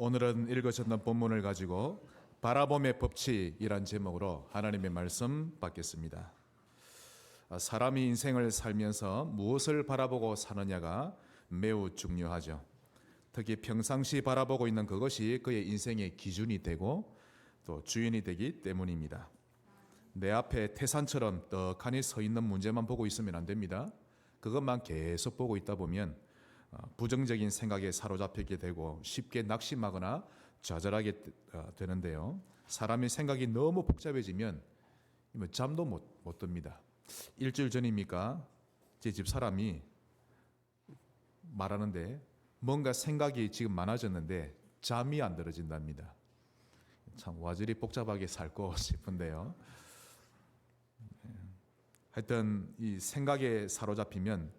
오늘은 읽으셨던 본문을 가지고 바라봄의 법칙이란 제목으로 하나님의 말씀 받겠습니다. 사람이 인생을 살면서 무엇을 바라보고 사느냐가 매우 중요하죠. 특히 평상시 바라보고 있는 그것이 그의 인생의 기준이 되고 또 주인이 되기 때문입니다. 내 앞에 태산처럼 떡하니 서 있는 문제만 보고 있으면 안 됩니다. 그것만 계속 보고 있다 보면 부정적인 생각에 사로잡히게 되고 쉽게 낙심하거나 좌절하게 되는데요. 사람의 생각이 너무 복잡해지면 잠도 못 듭니다. 일주일 전입니까? 제 집 사람이 말하는데 뭔가 생각이 지금 많아졌는데 잠이 안 들어진답니다. 참 와저리 복잡하게 살고 싶은데요. 하여튼 이 생각에 사로잡히면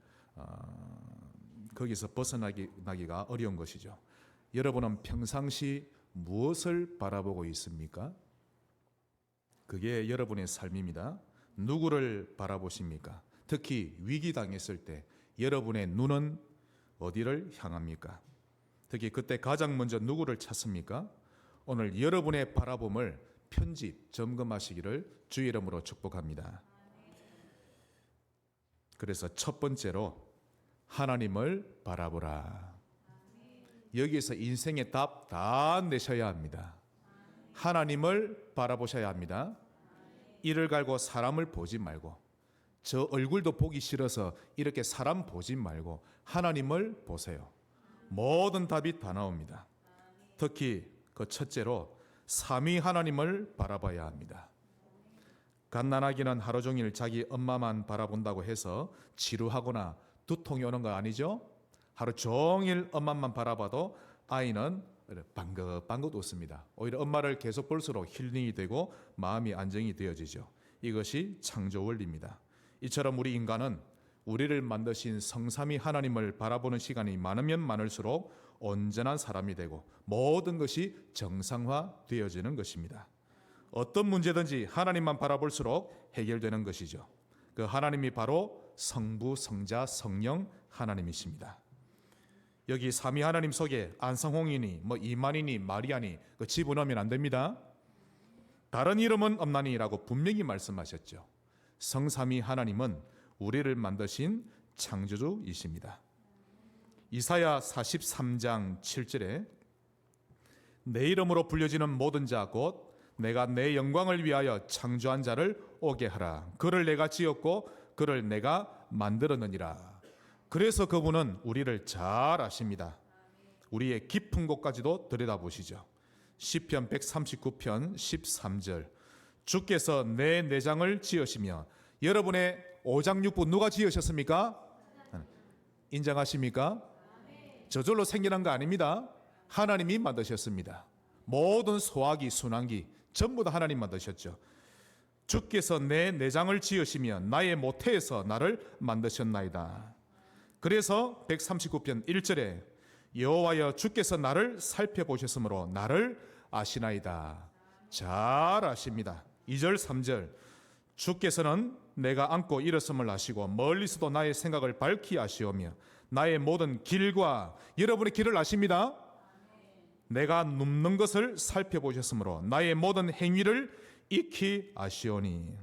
거기서 벗어나기가 어려운 것이죠. 여러분은 평상시 무엇을 바라보고 있습니까? 그게 여러분의 삶입니다. 누구를 바라보십니까? 특히 위기 당했을 때 여러분의 눈은 어디를 향합니까? 특히 그때 가장 먼저 누구를 찾습니까? 오늘 여러분의 바라봄을 점검하시기를 주의 이름으로 축복합니다. 그래서 첫 번째로 하나님을 바라보라. 여기에서 인생의 답 다 내셔야 합니다. 하나님을 바라보셔야 합니다. 이를 갈고 사람을 보지 말고, 저 얼굴도 보기 싫어서 이렇게 사람 보지 말고 하나님을 보세요. 모든 답이 다 나옵니다. 특히 그 첫째로 삼위 하나님을 바라봐야 합니다. 갓난아기는 하루 종일 자기 엄마만 바라본다고 해서 지루하거나 두통이 오는 거 아니죠? 하루 종일 엄마만 바라봐도 아이는 방긋방긋 웃습니다. 오히려 엄마를 계속 볼수록 힐링이 되고 마음이 안정이 되어지죠. 이것이 창조 원리입니다. 이처럼 우리 인간은 우리를 만드신 성삼위 하나님을 바라보는 시간이 많으면 많을수록 온전한 사람이 되고 모든 것이 정상화되어지는 것입니다. 어떤 문제든지 하나님만 바라볼수록 해결되는 것이죠. 그 하나님이 바로 성부, 성자, 성령 하나님이십니다. 여기 삼위 하나님 속에 안성홍이니 이만희니 마리아니 그 집어넣으면 안 됩니다. 다른 이름은 없나니라고 분명히 말씀하셨죠. 성삼위 하나님은 우리를 만드신 창조주이십니다. 이사야 43장 7절에 내 이름으로 불려지는 모든 자 곧 내가 내 영광을 위하여 창조한 자를 오게 하라. 그를 내가 지었고 그를 내가 만들었느니라. 그래서 그분은 우리를 잘 아십니다. 우리의 깊은 곳까지도 들여다보시죠. 시편 139편 13절 주께서 내 내장을 지으시며 여러분의 오장육부 누가 지으셨습니까? 인정하십니까? 저절로 생겨난 거 아닙니다. 하나님이 만드셨습니다. 모든 소화기, 순환기 전부 다 하나님 만드셨죠. 주께서 내 내장을 지으시며 나의 모태에서 나를 만드셨나이다. 그래서 139편 1절에 여호와여 주께서 나를 살펴보셨으므로 나를 아시나이다. 잘 아십니다. 2절 3절 주께서는 내가 앉고 일었음을 아시고 멀리서도 나의 생각을 밝히 아시오며 나의 모든 길과 여러분의 길을 아십니다. 내가 눕는 것을 살펴보셨으므로 나의 모든 행위를 익히 아시오니.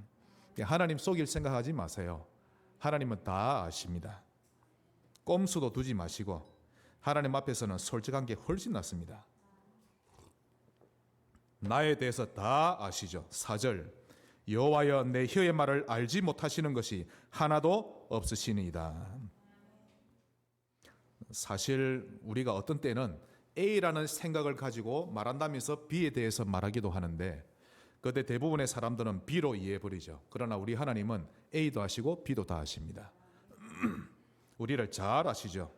하나님 속일 생각하지 마세요. 하나님은 다 아십니다. 꼼수도 두지 마시고 하나님 앞에서는 솔직한 게 훨씬 낫습니다. 나에 대해서 다 아시죠. 4절 여호와여 내 혀의 말을 알지 못하시는 것이 하나도 없으시니이다. 사실 우리가 어떤 때는 A라는 생각을 가지고 말한다면서 B에 대해서 말하기도 하는데 그때 대부분의 사람들은 B로 이해해버리죠. 그러나 우리 하나님은 A도 아시고 B도 다 아십니다. 우리를 잘 아시죠.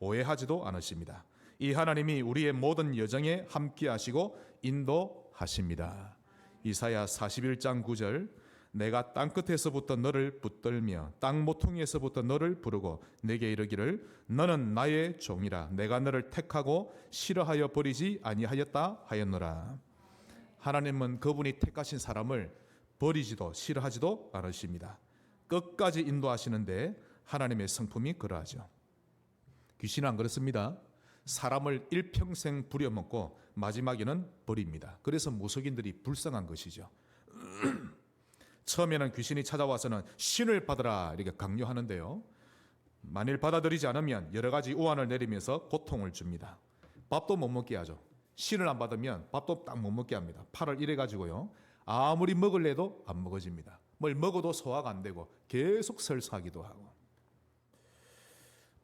오해하지도 않으십니다. 이 하나님이 우리의 모든 여정에 함께 하시고 인도하십니다. 이사야 41장 9절 내가 땅끝에서부터 너를 붙들며 땅 모퉁이에서부터 너를 부르고 내게 이르기를 너는 나의 종이라 내가 너를 택하고 싫어하여 버리지 아니하였다 하였노라. 하나님은 그분이 택하신 사람을 버리지도 싫어하지도 않으십니다. 끝까지 인도하시는데 하나님의 성품이 그러하죠. 귀신은 안 그렇습니다. 사람을 일평생 부려먹고 마지막에는 버립니다. 그래서 무속인들이 불쌍한 것이죠. 처음에는 귀신이 찾아와서는 신을 받으라 이렇게 강요하는데요. 만일 받아들이지 않으면 여러 가지 우환을 내리면서 고통을 줍니다. 밥도 못 먹게 하죠. 신을 안 받으면 밥도 딱 못 먹게 합니다. 팔을 이래 가지고요. 아무리 먹을래도 안 먹어집니다. 뭘 먹어도 소화가 안 되고 계속 설사하기도 하고.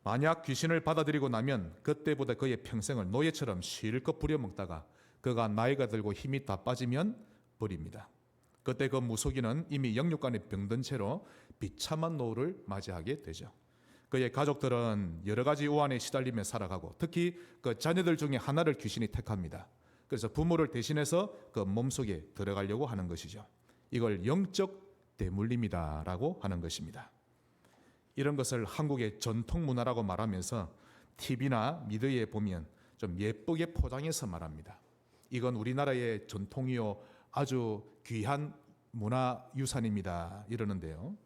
만약 귀신을 받아들이고 나면 그때보다 그의 평생을 노예처럼 실컷 부려먹다가 그가 나이가 들고 힘이 다 빠지면 버립니다. 그때 그 무속인은 이미 영육간에 병든 채로 비참한 노후를 맞이하게 되죠. 그의 가족들은 여러 가지 우환에 시달리며 살아가고 특히 그 자녀들 중에 하나를 귀신이 택합니다. 그래서 부모를 대신해서 그 몸속에 들어가려고 하는 것이죠. 이걸 영적 대물림이다라고 하는 것입니다. 이런 것을 한국의 전통 문화라고 말하면서 TV나 미디어에 보면 좀 예쁘게 포장해서 말합니다. 이건 우리나라의 전통이요 아주 귀한 문화유산입니다 이러는데요.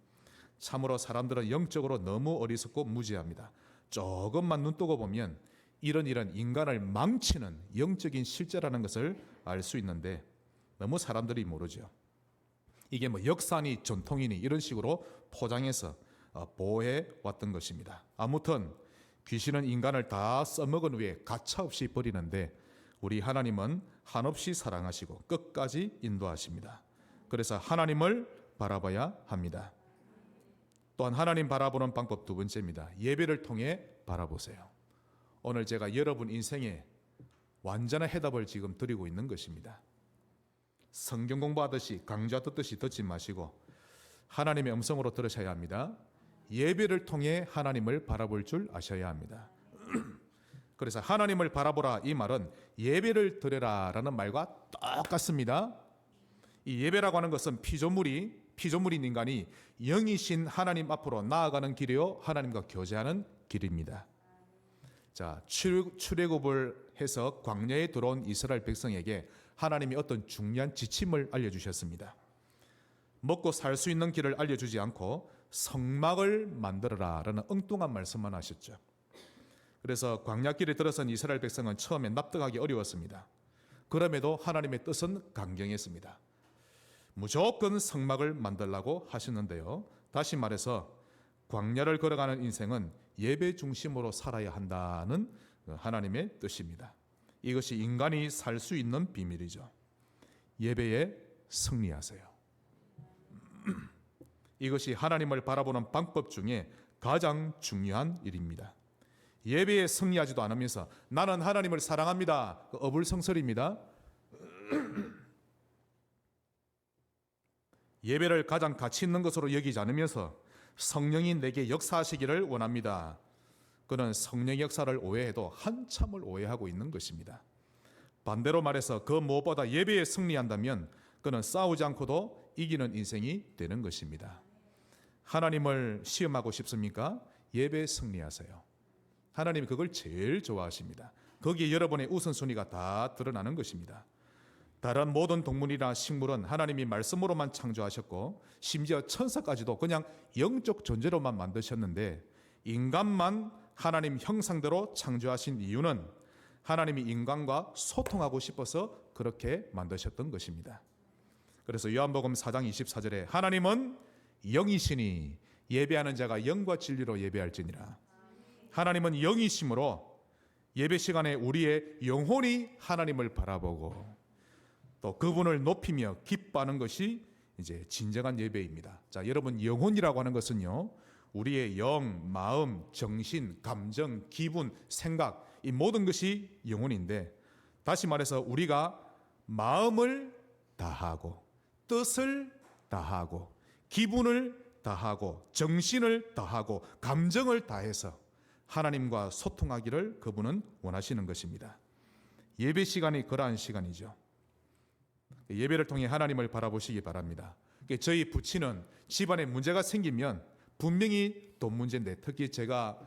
참으로 사람들은 영적으로 너무 어리석고 무지합니다. 조금만 눈 뜨고 보면 이런 인간을 망치는 영적인 실제라는 것을 알 수 있는데 너무 사람들이 모르죠. 이게 뭐 역사니 전통이니 이런 식으로 포장해서 보호해 왔던 것입니다. 아무튼 귀신은 인간을 다 써먹은 후에 가차없이 버리는데 우리 하나님은 한없이 사랑하시고 끝까지 인도하십니다. 그래서 하나님을 바라봐야 합니다. 또한 하나님 바라보는 방법 두 번째입니다. 예배를 통해 바라보세요. 오늘 제가 여러분 인생에 완전한 해답을 지금 드리고 있는 것입니다. 성경 공부하듯이 강좌 듣듯이 듣지 마시고 하나님의 음성으로 들으셔야 합니다. 예배를 통해 하나님을 바라볼 줄 아셔야 합니다. 그래서 하나님을 바라보라 이 말은 예배를 드려라 라는 말과 똑같습니다. 이 예배라고 하는 것은 피조물인 인간이 영이신 하나님 앞으로 나아가는 길이요 하나님과 교제하는 길입니다. 자, 출애굽을 해서 광야에 들어온 이스라엘 백성에게 하나님이 어떤 중요한 지침을 알려주셨습니다. 먹고 살 수 있는 길을 알려주지 않고 성막을 만들어라 라는 엉뚱한 말씀만 하셨죠. 그래서 광야길에 들어선 이스라엘 백성은 처음에 납득하기 어려웠습니다. 그럼에도 하나님의 뜻은 강경했습니다. 무조건 성막을 만들라고 하셨는데요. 다시 말해서 광야를 걸어가는 인생은 예배 중심으로 살아야 한다는 하나님의 뜻입니다. 이것이 인간이 살 수 있는 비밀이죠. 예배에 승리하세요. 이것이 하나님을 바라보는 방법 중에 가장 중요한 일입니다. 예배에 승리하지도 않으면서 나는 하나님을 사랑합니다. 어불성설입니다. 예배를 가장 가치 있는 것으로 여기지 않으면서 성령이 내게 역사하시기를 원합니다. 그는 성령 역사를 오해해도 한참을 오해하고 있는 것입니다. 반대로 말해서 그 무엇보다 예배에 승리한다면 그는 싸우지 않고도 이기는 인생이 되는 것입니다. 하나님을 시험하고 싶습니까? 예배에 승리하세요. 하나님이 그걸 제일 좋아하십니다. 거기에 여러분의 우선순위가 다 드러나는 것입니다. 다른 모든 동물이나 식물은 하나님이 말씀으로만 창조하셨고 심지어 천사까지도 그냥 영적 존재로만 만드셨는데 인간만 하나님 형상대로 창조하신 이유는 하나님이 인간과 소통하고 싶어서 그렇게 만드셨던 것입니다. 그래서 요한복음 4장 24절에 하나님은 영이시니 예배하는 자가 영과 진리로 예배할지니라. 하나님은 영이심으로 예배 시간에 우리의 영혼이 하나님을 바라보고 또 그분을 높이며 기뻐하는 것이 이제 진정한 예배입니다. 자, 여러분 영혼이라고 하는 것은요. 우리의 영, 마음, 정신, 감정, 기분, 생각 이 모든 것이 영혼인데 다시 말해서 우리가 마음을 다하고 뜻을 다하고 기분을 다하고 정신을 다하고 감정을 다해서 하나님과 소통하기를 그분은 원하시는 것입니다. 예배 시간이 그러한 시간이죠. 예배를 통해 하나님을 바라보시기 바랍니다. 저희 부친은 집안에 문제가 생기면 분명히 돈 문제인데 특히 제가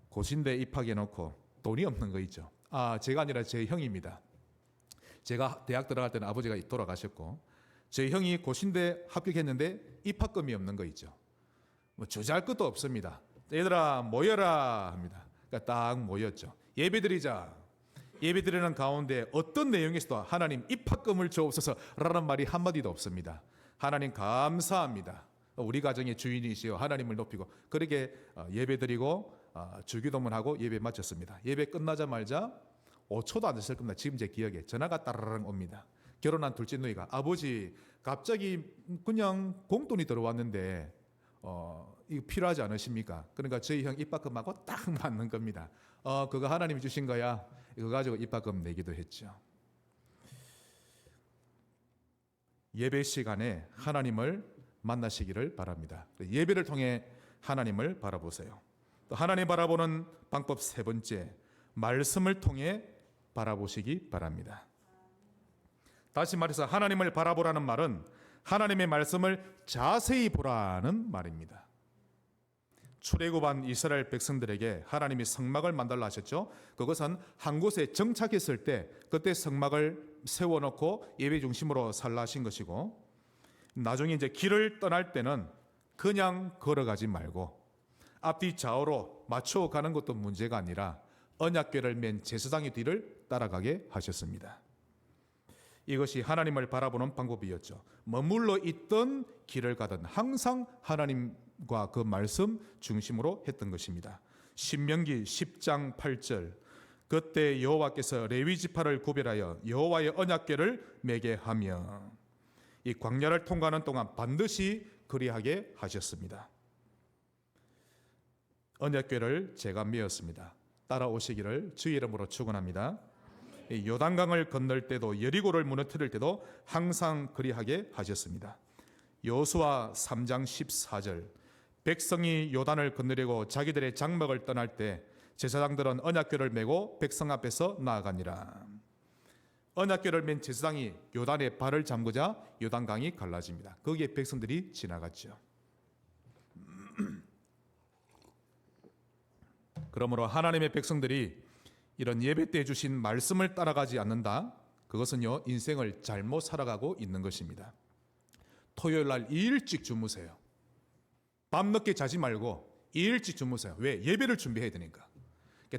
고신대 입학해 놓고 돈이 없는 거 있죠. 제가 아니라 제 형입니다. 제가 대학 들어갈 때는 아버지가 돌아가셨고 제 형이 고신대 합격했는데 입학금이 없는 거 있죠. 뭐 주저할 것도 없습니다. 얘들아 모여라 합니다. 그러니까 딱 모였죠. 예배드리자. 예배드리는 가운데 어떤 내용에서도 하나님 입학금을 주옵소서라는 말이 한마디도 없습니다. 하나님 감사합니다. 우리 가정의 주인이시여 하나님을 높이고 그렇게 예배드리고 주기도문하고 예배 마쳤습니다. 예배 끝나자마자 5초도 안 됐을 겁니다. 지금 제 기억에 전화가 따르릉 옵니다. 결혼한 둘째 누이가 아버지 갑자기 그냥 공돈이 들어왔는데 이거 필요하지 않으십니까? 그러니까 저희 형 입학금하고 딱 맞는 겁니다. 그거 하나님이 주신 거야. 이거 가지고 입학금 내기도 했죠. 예배 시간에 하나님을 만나시기를 바랍니다. 예배를 통해 하나님을 바라보세요. 또 하나님 바라보는 방법 세 번째, 말씀을 통해 바라보시기 바랍니다. 다시 말해서 하나님을 바라보라는 말은 하나님의 말씀을 자세히 보라는 말입니다. 출애굽한 이스라엘 백성들에게 하나님이 성막을 만들라 하셨죠. 그것은 한 곳에 정착했을 때 그때 성막을 세워놓고 예배 중심으로 살라 하신 것이고, 나중에 이제 길을 떠날 때는 그냥 걸어가지 말고 앞뒤 좌우로 맞춰 가는 것도 문제가 아니라 언약궤를 맨 제사장의 뒤를 따라가게 하셨습니다. 이것이 하나님을 바라보는 방법이었죠. 머물러 있던 길을 가든 항상 하나님과 그 말씀 중심으로 했던 것입니다. 신명기 10장 8절, 그때 여호와께서 레위 지파를 구별하여 여호와의 언약궤를 매게 하며, 이 광야를 통과하는 동안 반드시 그리하게 하셨습니다. 언약궤를 제가 메었습니다. 따라오시기를 주의 이름으로 축원합니다. 요단강을 건널 때도 여리고를 무너뜨릴 때도 항상 그리하게 하셨습니다. 여호수아 3장 14절, 백성이 요단을 건너려고 자기들의 장막을 떠날 때 제사장들은 언약궤를 메고 백성 앞에서 나아가니라. 언약궤를 맨 제사장이 요단에 발을 잠그자 요단강이 갈라집니다. 거기에 백성들이 지나갔죠. 그러므로 하나님의 백성들이 이런 예배 때 주신 말씀을 따라가지 않는다, 그것은요 인생을 잘못 살아가고 있는 것입니다. 토요일 날 일찍 주무세요. 밤늦게 자지 말고 일찍 주무세요. 왜? 예배를 준비해야 되니까.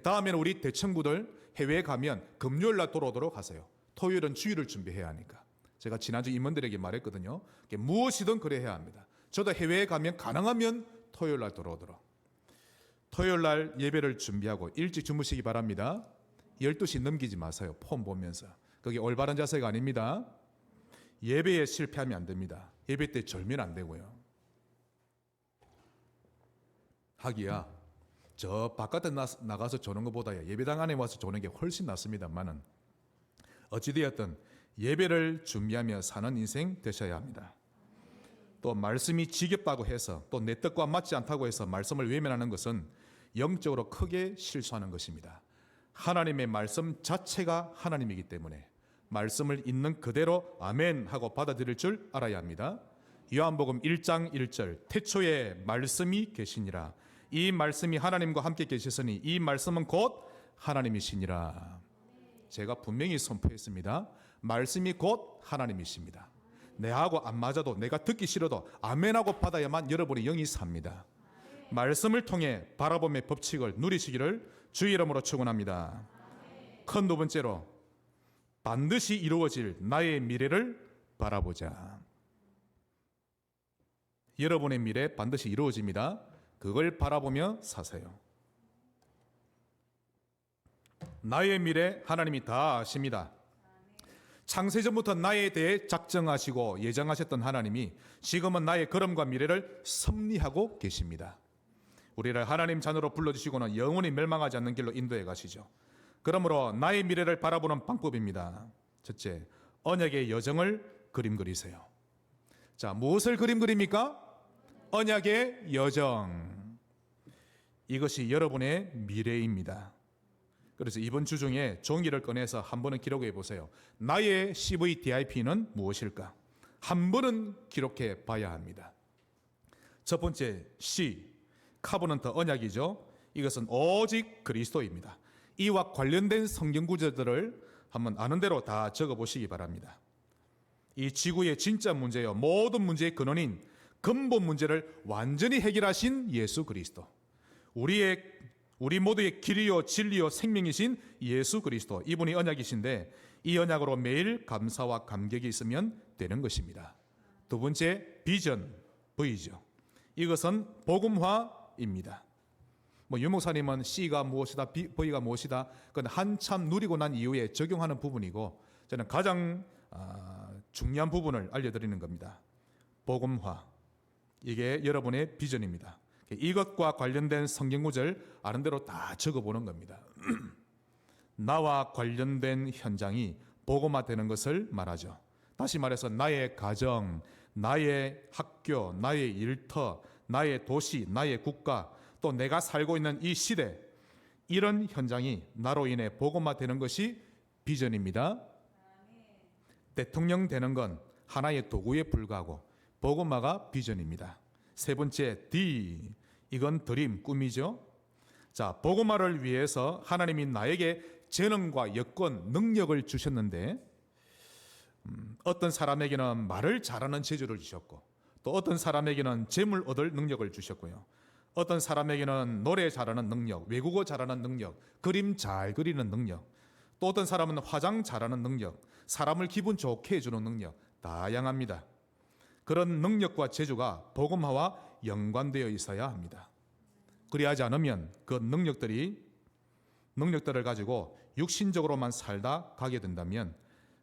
다음에는 우리 대청구들 해외에 가면 금요일 날 돌아오도록 하세요. 토요일은 주일을 준비해야 하니까. 제가 지난주 임원들에게 말했거든요. 무엇이든 그래야 합니다. 저도 해외에 가면 가능하면 토요일 날 돌아오도록. 토요일 날 예배를 준비하고 일찍 주무시기 바랍니다. 12시 넘기지 마세요. 폰 보면서. 그게 올바른 자세가 아닙니다. 예배에 실패하면 안 됩니다. 예배 때 졸면 안 되고요. 하기야 저 바깥에 나가서 조는 것보다 예배당 안에 와서 조는 게 훨씬 낫습니다만은, 어찌되었든 예배를 준비하며 사는 인생 되셔야 합니다. 또 말씀이 지겹다고 해서 또 내 뜻과 맞지 않다고 해서 말씀을 외면하는 것은 영적으로 크게 실수하는 것입니다. 하나님의 말씀 자체가 하나님이기 때문에 말씀을 있는 그대로 아멘 하고 받아들일 줄 알아야 합니다. 요한복음 1장 1절, 태초에 말씀이 계시니라. 이 말씀이 하나님과 함께 계셨으니 이 말씀은 곧 하나님이시니라. 제가 분명히 선포했습니다. 말씀이 곧 하나님이십니다. 내하고 안 맞아도, 내가 듣기 싫어도 아멘하고 받아야만 여러분의 영이 삽니다. 말씀을 통해 바라봄의 법칙을 누리시기를 주의 이름으로 축원합니다. 큰 두 번째로, 반드시 이루어질 나의 미래를 바라보자. 여러분의 미래 반드시 이루어집니다. 그걸 바라보며 사세요. 나의 미래 하나님이 다 아십니다. 창세전부터 나에 대해 작정하시고 예정하셨던 하나님이 지금은 나의 걸음과 미래를 섭리하고 계십니다. 우리를 하나님 자녀로 불러주시고는 영원히 멸망하지 않는 길로 인도해 가시죠. 그러므로 나의 미래를 바라보는 방법입니다. 첫째, 언약의 여정을 그림 그리세요. 자, 무엇을 그림 그립니까? 언약의 여정. 이것이 여러분의 미래입니다. 그래서 이번 주 중에 종이를 꺼내서 한 번은 기록해 보세요. 나의 CVDIP는 무엇일까? 한 번은 기록해 봐야 합니다. 첫 번째, C, 카버넌트 언약이죠. 이것은 오직 그리스도입니다. 이와 관련된 성경 구절들을 한번 아는 대로 다 적어 보시기 바랍니다. 이 지구의 진짜 문제요, 모든 문제의 근원인 근본 문제를 완전히 해결하신 예수 그리스도, 우리의 우리 모두의 길이요 진리요 생명이신 예수 그리스도, 이분이 언약이신데 이 언약으로 매일 감사와 감격이 있으면 되는 것입니다. 두 번째, 비전, V죠. 이것은 복음화입니다. 유목사님은 C가 무엇이다, V가 무엇이다, 그건 한참 누리고 난 이후에 적용하는 부분이고, 저는 가장 중요한 부분을 알려드리는 겁니다. 복음화. 이게 여러분의 비전입니다. 이것과 관련된 성경 구절 아는 대로 다 적어보는 겁니다. 나와 관련된 현장이 복음화되는 것을 말하죠. 다시 말해서 나의 가정, 나의 학교, 나의 일터, 나의 도시, 나의 국가, 또 내가 살고 있는 이 시대, 이런 현장이 나로 인해 복음화되는 것이 비전입니다. 대통령 되는 건 하나의 도구에 불과하고 복음화가 비전입니다. 세 번째, D, 이건 드림, 꿈이죠. 자, 복음화를 위해서 하나님이 나에게 재능과 여건, 능력을 주셨는데, 어떤 사람에게는 말을 잘하는 재주를 주셨고, 또 어떤 사람에게는 재물 얻을 능력을 주셨고요. 어떤 사람에게는 노래 잘하는 능력, 외국어 잘하는 능력, 그림 잘 그리는 능력, 또 어떤 사람은 화장 잘하는 능력, 사람을 기분 좋게 해주는 능력, 다양합니다. 그런 능력과 재주가 복음화와 연관되어 있어야 합니다. 그리하지 않으면 그 능력들을 가지고 육신적으로만 살다 가게 된다면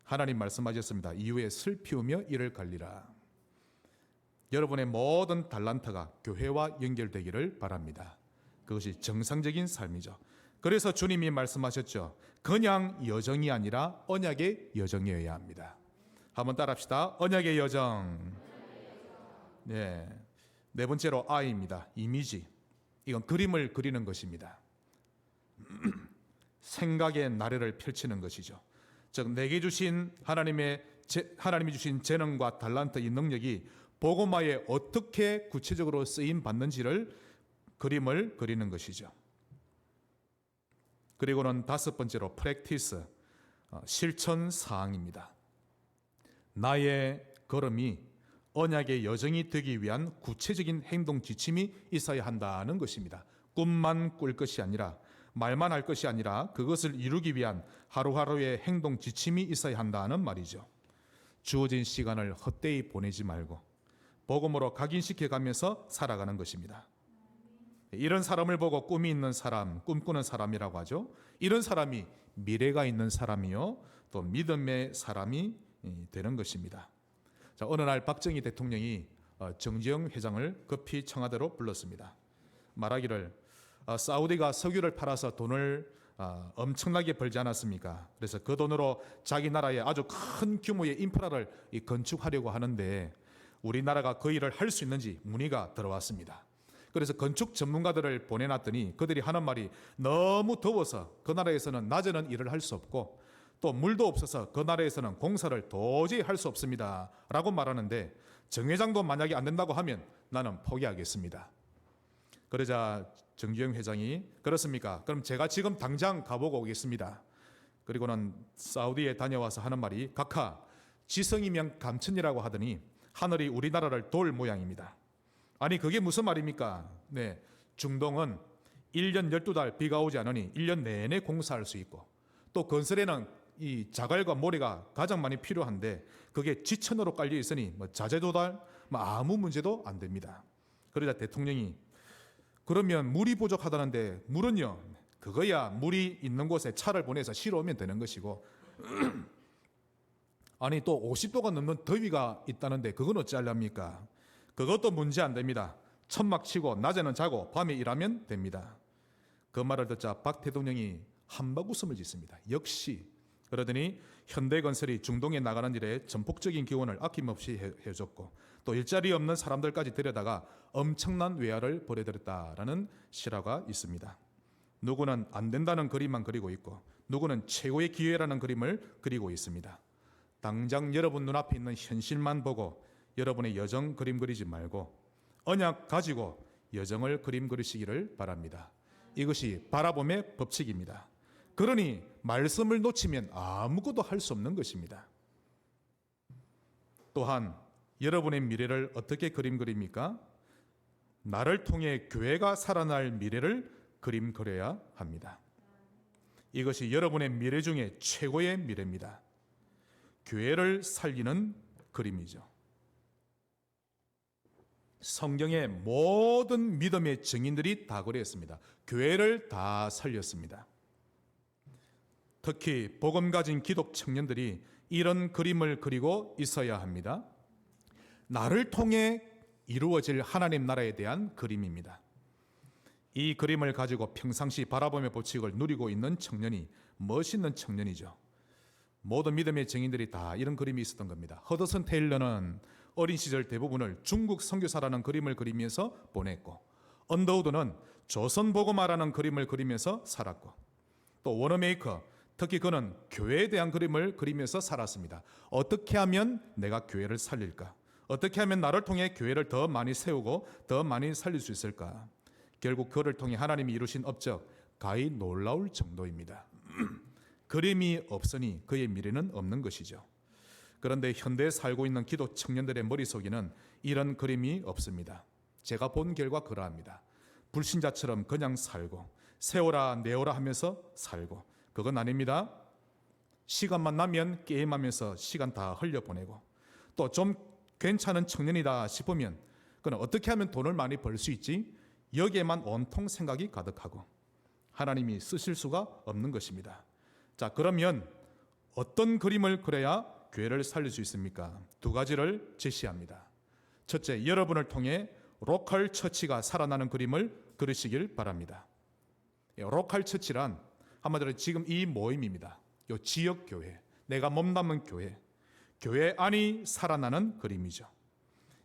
하나님 말씀하셨습니다. 이후에 슬피우며 이를 갈리라. 여러분의 모든 달란트가 교회와 연결되기를 바랍니다. 그것이 정상적인 삶이죠. 그래서 주님이 말씀하셨죠. 그냥 여정이 아니라 언약의 여정이어야 합니다. 한번 따라합시다. 언약의 여정. 네. 네 번째로 I입니다. 이미지. 이건 그림을 그리는 것입니다. 생각의 나래를 펼치는 것이죠. 즉 내게 주신 하나님이 주신 재능과 달란트, 이 능력이 복음화에 어떻게 구체적으로 쓰임 받는지를 그림을 그리는 것이죠. 그리고는 다섯 번째로 프랙티스, 실천 사항입니다. 나의 걸음이 언약의 여정이 되기 위한 구체적인 행동 지침이 있어야 한다는 것입니다. 꿈만 꿀 것이 아니라, 말만 할 것이 아니라 그것을 이루기 위한 하루하루의 행동 지침이 있어야 한다는 말이죠. 주어진 시간을 헛되이 보내지 말고 복음으로 각인시켜 가면서 살아가는 것입니다. 이런 사람을 보고 꿈이 있는 사람, 꿈꾸는 사람이라고 하죠. 이런 사람이 미래가 있는 사람이요, 또 믿음의 사람이 되는 것입니다. 자, 어느 날 박정희 대통령이 정지영 회장을 급히 청와대로 불렀습니다. 말하기를 사우디가 석유를 팔아서 돈을 엄청나게 벌지 않았습니까? 그래서 그 돈으로 자기 나라에 아주 큰 규모의 인프라를 건축하려고 하는데 우리나라가 그 일을 할 수 있는지 문의가 들어왔습니다. 그래서 건축 전문가들을 보내놨더니 그들이 하는 말이 너무 더워서 그 나라에서는 낮에는 일을 할 수 없고 또 물도 없어서 그 나라에서는 공사를 도저히 할 수 없습니다 라고 말하는데, 정 회장도 만약에 안 된다고 하면 나는 포기하겠습니다. 그러자 정주영 회장이 그렇습니까? 그럼 제가 지금 당장 가보고 오겠습니다. 그리고는 사우디에 다녀와서 하는 말이 각하 지성이면 감천이라고 하더니 하늘이 우리나라를 돌 모양입니다. 아니 그게 무슨 말입니까? 네, 중동은 1년 12달 비가 오지 않으니 1년 내내 공사할 수 있고 또 건설에는 이 자갈과 모래가 가장 많이 필요한데 그게 지천으로 깔려 있으니 자재도달 아무 문제도 안 됩니다. 그러자 대통령이 그러면 물이 부족하다는데 물은요? 그거야 물이 있는 곳에 차를 보내서 실어 오면 되는 것이고 아니 또 50도가 넘는 더위가 있다는데 그건 어찌하렵니까? 그것도 문제 안 됩니다. 천막 치고 낮에는 자고 밤에 일하면 됩니다. 그 말을 듣자 박 대통령이 한박 웃음을 짓습니다. 역시. 그러더니 현대건설이 중동에 나가는 일에 전폭적인 기원을 아낌없이 해줬고 또 일자리 없는 사람들까지 데려다가 엄청난 외화를 벌여들였다라는 실화가 있습니다. 누구는 안 된다는 그림만 그리고 있고 누구는 최고의 기회라는 그림을 그리고 있습니다. 당장 여러분 눈앞에 있는 현실만 보고 여러분의 여정 그림 그리지 말고 언약 가지고 여정을 그림 그리시기를 바랍니다. 이것이 바라봄의 법칙입니다. 그러니 말씀을 놓치면 아무것도 할 수 없는 것입니다. 또한 여러분의 미래를 어떻게 그림 그립니까? 나를 통해 교회가 살아날 미래를 그림 그려야 합니다. 이것이 여러분의 미래 중에 최고의 미래입니다. 교회를 살리는 그림이죠. 성경의 모든 믿음의 증인들이 다 그랬습니다. 교회를 다 살렸습니다. 특히 복음 가진 기독 청년들이 이런 그림을 그리고 있어야 합니다. 나를 통해 이루어질 하나님 나라에 대한 그림입니다. 이 그림을 가지고 평상시 바라보며 법칙을 누리고 있는 청년이 멋있는 청년이죠. 모든 믿음의 증인들이 다 이런 그림이 있었던 겁니다. 허드슨 테일러는 어린 시절 대부분을 중국 선교사라는 그림을 그리면서 보냈고, 언더우드는 조선 복음화라는 그림을 그리면서 살았고, 또 워너메이커, 특히 그는 교회에 대한 그림을 그리면서 살았습니다. 어떻게 하면 내가 교회를 살릴까? 어떻게 하면 나를 통해 교회를 더 많이 세우고 더 많이 살릴 수 있을까? 결국 그를 통해 하나님이 이루신 업적 가히 놀라울 정도입니다. 그림이 없으니 그의 미래는 없는 것이죠. 그런데 현대에 살고 있는 기독 청년들의 머릿속에는 이런 그림이 없습니다. 제가 본 결과 그러합니다. 불신자처럼 그냥 살고 세오라 내오라 하면서 살고, 그건 아닙니다. 시간만 나면 게임하면서 시간 다 흘려보내고, 또 좀 괜찮은 청년이다 싶으면 그는 어떻게 하면 돈을 많이 벌 수 있지? 여기에만 온통 생각이 가득하고 하나님이 쓰실 수가 없는 것입니다. 자, 그러면 어떤 그림을 그려야 교회를 살릴 수 있습니까? 두 가지를 제시합니다. 첫째, 여러분을 통해 로컬 처치가 살아나는 그림을 그리시길 바랍니다. 로컬 처치란 한마디로 지금 이 모임입니다. 요 지역 교회, 내가 몸담은 교회, 교회 안이 살아나는 그림이죠.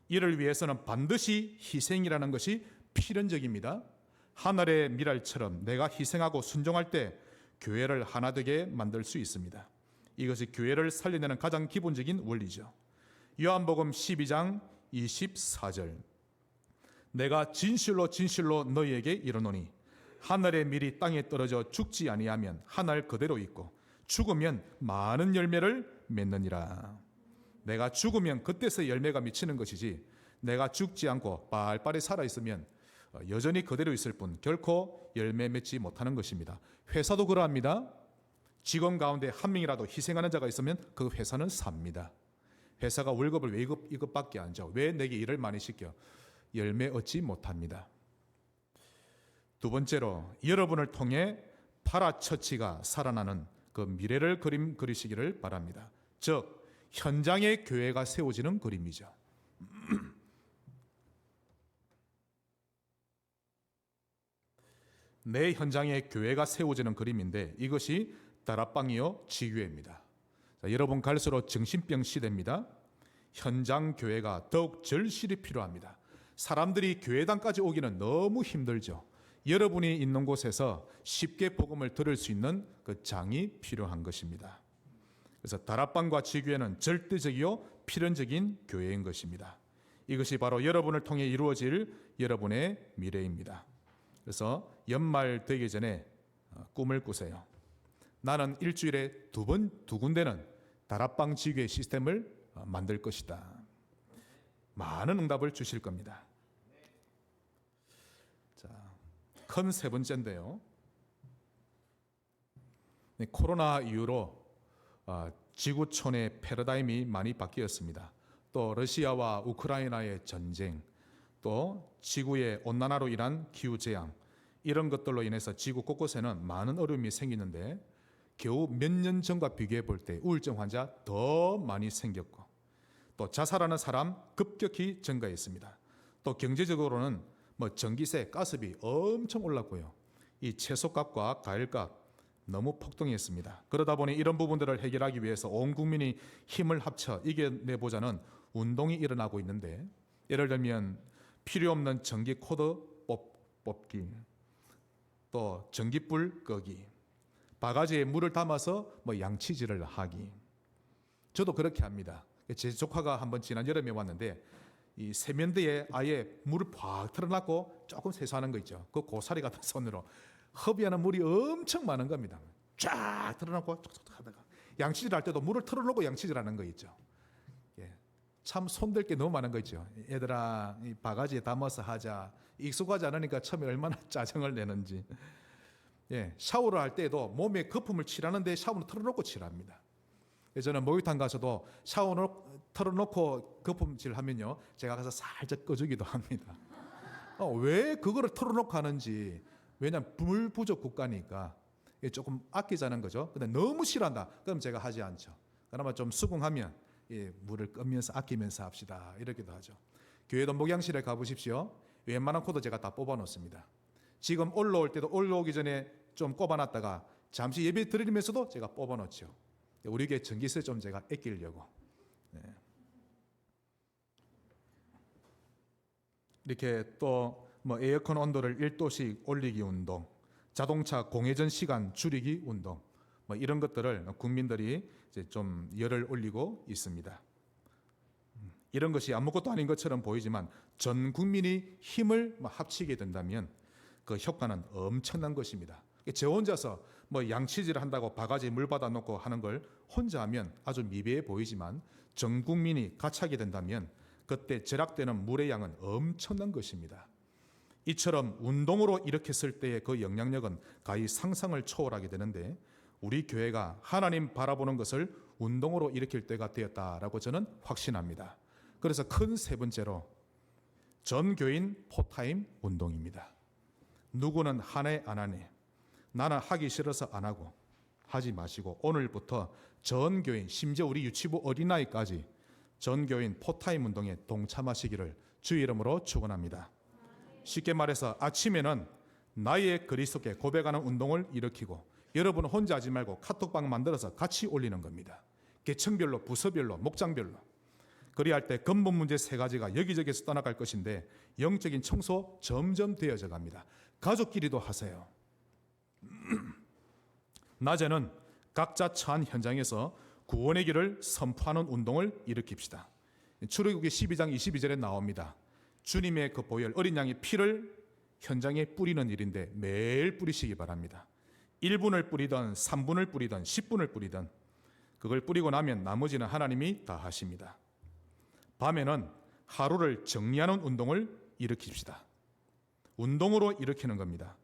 이를 위해서는 반드시 희생이라는 것이 필연적입니다. 하늘의 미랄처럼 내가 희생하고 순종할 때 교회를 하나 되게 만들 수 있습니다. 이것이 교회를 살려내는 가장 기본적인 원리죠. 요한복음 12장 24절, 내가 진실로 진실로 너희에게 이르노니 하늘의 밀이 땅에 떨어져 죽지 아니하면 하늘 그대로 있고 죽으면 많은 열매를 맺느니라. 내가 죽으면 그때서 열매가 미치는 것이지, 내가 죽지 않고 빨빨이 살아있으면 여전히 그대로 있을 뿐 결코 열매 맺지 못하는 것입니다. 회사도 그러합니다. 직원 가운데 한 명이라도 희생하는 자가 있으면 그 회사는 삽니다. 회사가 월급을 왜 이것밖에 안 줘? 왜 내게 일을 많이 시켜? 열매 얻지 못합니다. 두 번째로, 여러분을 통해 파라처치가 살아나는 그 미래를 그리시기를 바랍니다. 즉 현장의 교회가 세워지는 그림이죠. 내 현장에 교회가 세워지는 그림인데 이것이 다락방이요 지교회입니다. 자, 여러분 갈수록 정신병 시대입니다. 현장 교회가 더욱 절실히 필요합니다. 사람들이 교회당까지 오기는 너무 힘들죠. 여러분이 있는 곳에서 쉽게 복음을 들을 수 있는 그 장이 필요한 것입니다. 그래서 다락방과 지교회는 절대적이요 필연적인 교회인 것입니다. 이것이 바로 여러분을 통해 이루어질 여러분의 미래입니다. 그래서 연말 되기 전에 꿈을 꾸세요. 나는 일주일에 두 군데는 다락방 지교회 시스템을 만들 것이다. 많은 응답을 주실 겁니다. 자, 큰 세 번째인데요. 코로나 이후로 지구촌의 패러다임이 많이 바뀌었습니다. 또 러시아와 우크라이나의 전쟁, 또 지구의 온난화로 인한 기후재앙, 이런 것들로 인해서 지구 곳곳에는 많은 어려움이 생기는데 겨우 몇 년 전과 비교해 볼 때 우울증 환자 더 많이 생겼고, 또 자살하는 사람 급격히 증가했습니다. 또 경제적으로는 전기세, 가스비 엄청 올랐고요. 이 채소값과 과일값 너무 폭등했습니다. 그러다 보니 이런 부분들을 해결하기 위해서 온 국민이 힘을 합쳐 이겨내보자는 운동이 일어나고 있는데, 예를 들면 필요 없는 전기 코드 뽑기, 또 전기불 끄기, 바가지에 물을 담아서 양치질을 하기. 저도 그렇게 합니다. 제 조카가 한번 지난 여름에 왔는데 이 세면대에 아예 물을 팍 틀어놨고 조금 세수하는 거 있죠. 그 고사리 같은 손으로 허비하는 물이 엄청 많은 겁니다. 쫙 틀어놓고 촉촉 하다가 양치질 할 때도 물을 틀어놓고 양치질하는 거 있죠. 예. 참 손댈 게 너무 많은 거 있죠. 얘들아, 이 바가지에 담아서 하자. 익숙하지 않으니까 처음에 얼마나 짜증을 내는지. 예, 샤워를 할 때도 몸에 거품을 칠하는데 샤워는 틀어놓고 칠합니다. 저는 목욕탕 가서도 샤워를 틀어놓고 거품칠 하면요, 제가 가서 살짝 꺼주기도 합니다. 왜 그거를 틀어놓고 하는지. 왜냐하면 물 부족 국가니까 조금 아끼자는 거죠. 근데 너무 싫어한다, 그럼 제가 하지 않죠. 그나마 좀 수긍하면 물을 끄면서 아끼면서 합시다, 이렇게도 하죠. 교회도 목양실에 가보십시오. 웬만한 코도 제가 다 뽑아 놓습니다. 지금 올라올 때도 올라오기 전에 좀 꼽아놨다가 잠시 예배 드리면서도 제가 뽑아 놓죠. 우리 교회 전기세 좀 제가 아끼려고. 네. 이렇게 또 뭐 에어컨 온도를 1도씩 올리기 운동, 자동차 공회전 시간 줄이기 운동, 뭐 이런 것들을 국민들이 이제 좀 열을 올리고 있습니다. 이런 것이 아무것도 아닌 것처럼 보이지만 전 국민이 힘을 합치게 된다면 그 효과는 엄청난 것입니다. 저 혼자서 뭐 양치질을 한다고 바가지에 물 받아 놓고 하는 걸 혼자 하면 아주 미비해 보이지만 전 국민이 같이 하게 된다면 그때 절약되는 물의 양은 엄청난 것입니다. 이처럼 운동으로 일으켰을 때의 그 영향력은 가히 상상을 초월하게 되는데, 우리 교회가 하나님 바라보는 것을 운동으로 일으킬 때가 되었다라고 저는 확신합니다. 그래서 큰 세 번째로 전 교인 포타임 운동입니다. 누구는 하네 안 하네, 나는 하기 싫어서 안 하고, 하지 마시고 오늘부터 전 교인, 심지어 우리 유치부 어린아이까지 전 교인 포타임 운동에 동참하시기를 주의 이름으로 축원합니다. 쉽게 말해서 아침에는 나의 그리스도께 고백하는 운동을 일으키고, 여러분은 혼자 하지 말고 카톡방 만들어서 같이 올리는 겁니다. 계층별로, 부서별로, 목장별로. 그리할 때 근본 문제 3가지가 여기저기서 떠나갈 것인데 영적인 청소 점점 되어져 갑니다. 가족끼리도 하세요. 낮에는 각자 처한 현장에서 구원의 길을 선포하는 운동을 일으킵시다. 출애굽기 12장 22절에 나옵니다. 주님의 그 보혈, 어린 양의 피를 현장에 뿌리는 일인데 매일 뿌리시기 바랍니다. 1분을 뿌리든 3분을 뿌리든 10분을 뿌리든 그걸 뿌리고 나면 나머지는 하나님이 다 하십니다. 밤에는 하루를 정리하는 운동을 일으킵시다. 운동으로 일으키는 겁니다.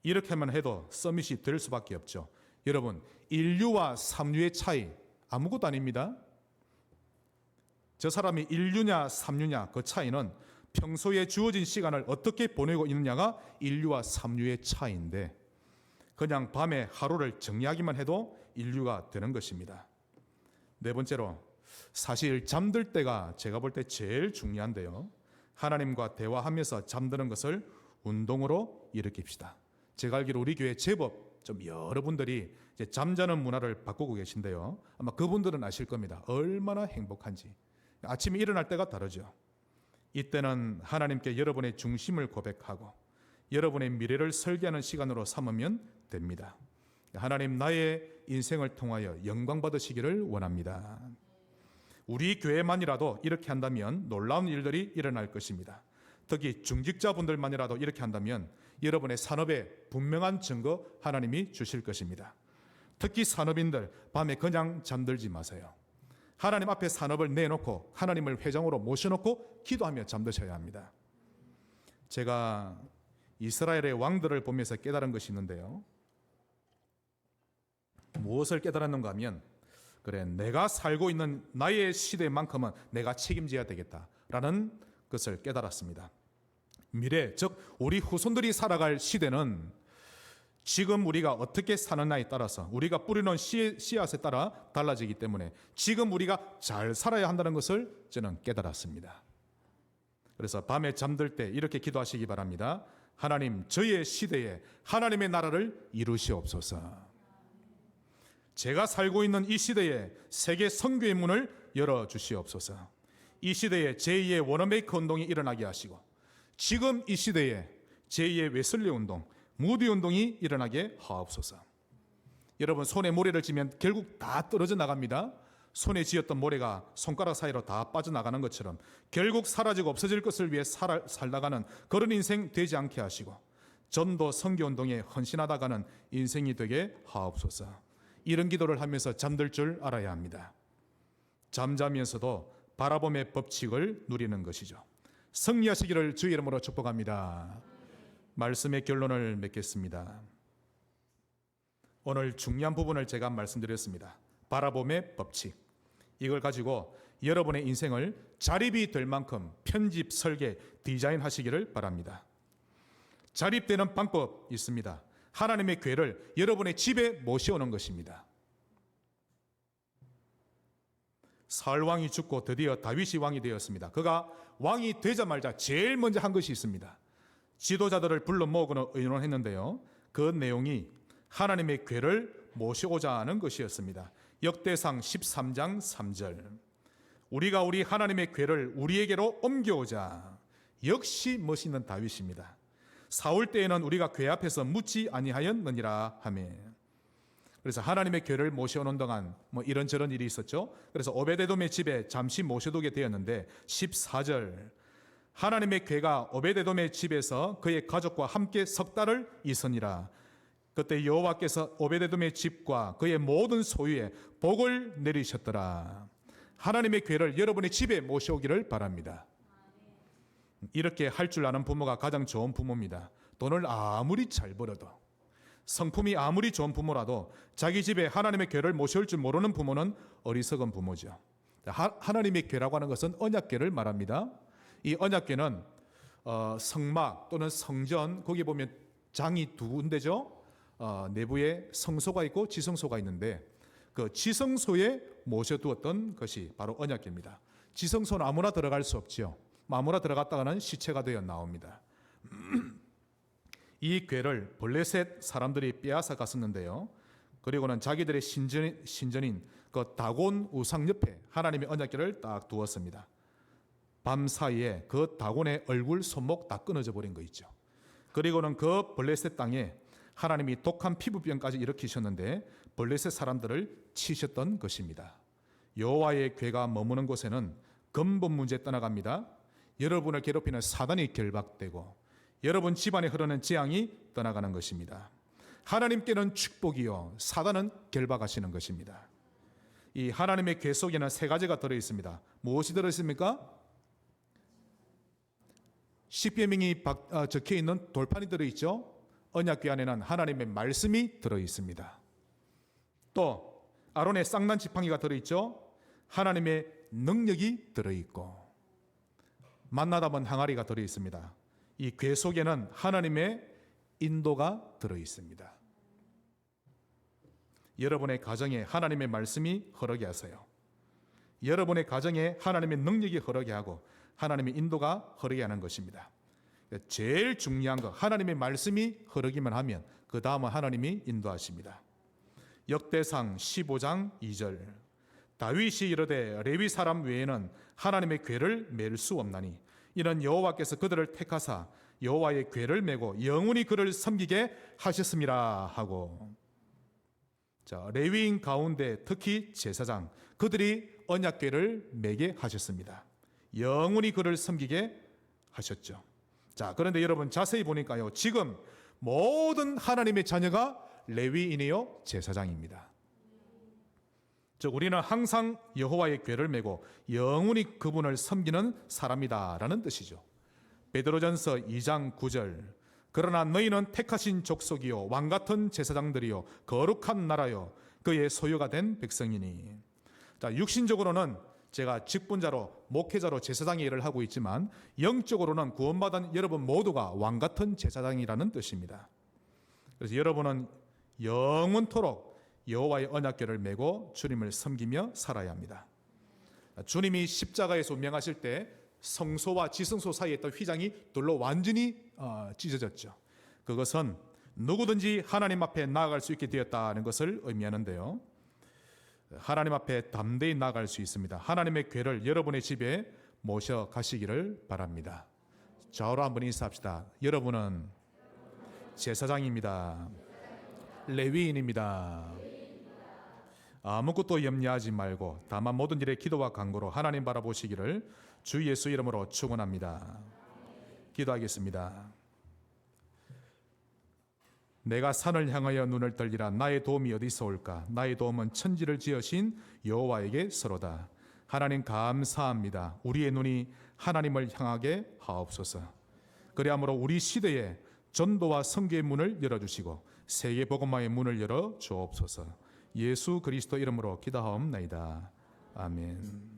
이렇게만 해도 서밋이 될 수밖에 없죠. 여러분, 인류와 삼류의 차이 아무것도 아닙니다. 저 사람이 인류냐 삼류냐, 그 차이는 평소에 주어진 시간을 어떻게 보내고 있느냐가 인류와 삼류의 차이인데, 그냥 밤에 하루를 정리하기만 해도 인류가 되는 것입니다. 네 번째로, 사실 잠들 때가 제가 볼 때 제일 중요한데요, 하나님과 대화하면서 잠드는 것을 운동으로 일으킵시다. 제가 알기로 우리 교회 제법 좀 여러분들이 이제 잠자는 문화를 바꾸고 계신데요, 아마 그분들은 아실 겁니다. 얼마나 행복한지. 아침에 일어날 때가 다르죠. 이때는 하나님께 여러분의 중심을 고백하고 여러분의 미래를 설계하는 시간으로 삼으면 됩니다. 하나님, 나의 인생을 통하여 영광 받으시기를 원합니다. 우리 교회만이라도 이렇게 한다면 놀라운 일들이 일어날 것입니다. 특히 중직자분들만이라도 이렇게 한다면 여러분의 산업에 분명한 증거 하나님이 주실 것입니다. 특히 산업인들, 밤에 그냥 잠들지 마세요. 하나님 앞에 산업을 내놓고 하나님을 회장으로 모셔놓고 기도하며 잠드셔야 합니다. 제가 이스라엘의 왕들을 보면서 깨달은 것이 있는데요, 무엇을 깨달았는가 하면, 그래, 내가 살고 있는 나의 시대만큼은 내가 책임져야 되겠다라는 것을 깨달았습니다. 미래, 즉 우리 후손들이 살아갈 시대는 지금 우리가 어떻게 사느냐에 따라서, 우리가 뿌리는 씨앗에 따라 달라지기 때문에 지금 우리가 잘 살아야 한다는 것을 저는 깨달았습니다. 그래서 밤에 잠들 때 이렇게 기도하시기 바랍니다. 하나님, 저의 시대에 하나님의 나라를 이루시옵소서. 제가 살고 있는 이 시대에 세계 선교의 문을 열어주시옵소서. 이 시대에 제2의 워너메이커 운동이 일어나게 하시고, 지금 이 시대에 제2의 웨슬리 운동, 무디 운동이 일어나게 하옵소서. 여러분, 손에 모래를 쥐면 결국 다 떨어져 나갑니다. 손에 쥐었던 모래가 손가락 사이로 다 빠져나가는 것처럼 결국 사라지고 없어질 것을 위해 살다가는 그런 인생 되지 않게 하시고, 전도 선교 운동에 헌신하다가는 인생이 되게 하옵소서. 이런 기도를 하면서 잠들 줄 알아야 합니다. 잠자면서도 바라봄의 법칙을 누리는 것이죠. 승리하시기를 주의 이름으로 축복합니다. 말씀의 결론을 맺겠습니다. 오늘 중요한 부분을 제가 말씀드렸습니다. 바라봄의 법칙. 이걸 가지고 여러분의 인생을 자립이 될 만큼 편집, 설계, 디자인하시기를 바랍니다. 자립되는 방법 있습니다. 하나님의 궤를 여러분의 집에 모셔오는 것입니다. 사울 왕이 죽고 드디어 다윗이 왕이 되었습니다. 그가 왕이 되자마자 제일 먼저 한 것이 있습니다. 지도자들을 불러 모으고는 의논했는데요. 그 내용이 하나님의 궤를 모셔오자 하는 것이었습니다. 역대상 13장 3절. 우리가 우리 하나님의 궤를 우리에게로 옮겨오자. 역시 멋있는 다윗입니다. 사울 때에는 우리가 궤 앞에서 묻지 아니하였느니라 하며. 그래서 하나님의 궤를 모셔오는 동안 이런저런 일이 있었죠. 그래서 오베데돔의 집에 잠시 모셔두게 되었는데 14절 하나님의 궤가 오베데돔의 집에서 그의 가족과 함께 석 달을 있으니라. 그때 여호와께서 오베데돔의 집과 그의 모든 소유에 복을 내리셨더라. 하나님의 궤를 여러분의 집에 모셔오기를 바랍니다. 이렇게 할 줄 아는 부모가 가장 좋은 부모입니다. 돈을 아무리 잘 벌어도, 성품이 아무리 좋은 부모라도 자기 집에 하나님의 궤를 모셔올 줄 모르는 부모는 어리석은 부모죠. 하나님의 궤라고 하는 것은 언약궤를 말합니다. 이 언약궤는 성막 또는 성전, 거기 보면 장이 두 군데죠. 내부에 성소가 있고 지성소가 있는데 그 지성소에 모셔두었던 것이 바로 언약궤입니다. 지성소는 아무나 들어갈 수 없죠. 아무나 들어갔다가는 시체가 되어 나옵니다. 이 궤를 블레셋 사람들이 빼앗아 갔었는데요. 그리고는 자기들의 신전인 그 다곤 우상 옆에 하나님의 언약궤를 딱 두었습니다. 밤 사이에 그 다곤의 얼굴, 손목 다 끊어져 버린 거 있죠. 그리고는 그 블레셋 땅에 하나님이 독한 피부병까지 일으키셨는데 블레셋 사람들을 치셨던 것입니다. 여호와의 궤가 머무는 곳에는 근본 문제 떠나갑니다. 여러분을 괴롭히는 사단이 결박되고 여러분 집안에 흐르는 재앙이 떠나가는 것입니다. 하나님께는 축복이요 사단은 결박하시는 것입니다. 이 하나님의 궤 속에는 세 가지가 들어 있습니다. 무엇이 들어 있습니까? 십계명이 적혀 있는 돌판이 들어 있죠. 언약궤 안에는 하나님의 말씀이 들어 있습니다. 또 아론의 쌍난 지팡이가 들어 있죠. 하나님의 능력이 들어 있고 만나 담은 항아리가 들어 있습니다. 이 궤 속에는 하나님의 인도가 들어 있습니다. 여러분의 가정에 하나님의 말씀이 흐르게 하세요. 여러분의 가정에 하나님의 능력이 흐르게 하고 하나님의 인도가 흐르게 하는 것입니다. 제일 중요한 거 하나님의 말씀이 흐르기만 하면 그 다음은 하나님이 인도하십니다. 역대상 15장 2절 다윗이 이르되 레위 사람 외에는 하나님의 궤를 맬 수 없나니 이는 여호와께서 그들을 택하사 여호와의 궤를 메고 영원히 그를 섬기게 하셨음이라 하고. 자, 레위인 가운데 특히 제사장 그들이 언약궤를 메게 하셨습니다. 영원히 그를 섬기게 하셨죠. 자, 그런데 여러분 자세히 보니까요, 지금 모든 하나님의 자녀가 레위인이요 제사장입니다. 즉 우리는 항상 여호와의 궤를 메고 영원히 그분을 섬기는 사람이다라는 뜻이죠. 베드로전서 2장 9절 그러나 너희는 택하신 족속이요 왕같은 제사장들이요 거룩한 나라요 그의 소유가 된 백성이니. 자, 육신적으로는 제가 직분자로 목회자로 제사장의 일을 하고 있지만 영적으로는 구원받은 여러분 모두가 왕같은 제사장이라는 뜻입니다. 그래서 여러분은 영원토록 여호와의 언약궤를 메고 주님을 섬기며 살아야 합니다. 주님이 십자가에서 운명하실 때 성소와 지성소 사이에 있던 휘장이 돌로 완전히 찢어졌죠. 그것은 누구든지 하나님 앞에 나아갈 수 있게 되었다는 것을 의미하는데요. 하나님 앞에 담대히 나아갈 수 있습니다. 하나님의 궤를 여러분의 집에 모셔 가시기를 바랍니다. 좌우로 한번 인사합시다. 여러분은 제사장입니다. 레위인입니다. 아무것도 염려하지 말고 다만 모든 일에 기도와 간구로 하나님 바라보시기를 주 예수 이름으로 축원합니다. 기도하겠습니다. 내가 산을 향하여 눈을 들리라. 나의 도움이 어디서 올까? 나의 도움은 천지를 지으신 여호와에게서로다. 하나님 감사합니다. 우리의 눈이 하나님을 향하게 하옵소서. 그리하므로 우리 시대에 전도와 선교의 문을 열어주시고 세계 복음화의 문을 열어 주옵소서. 예수 그리스도 이름으로 기도하옵나이다. 아멘.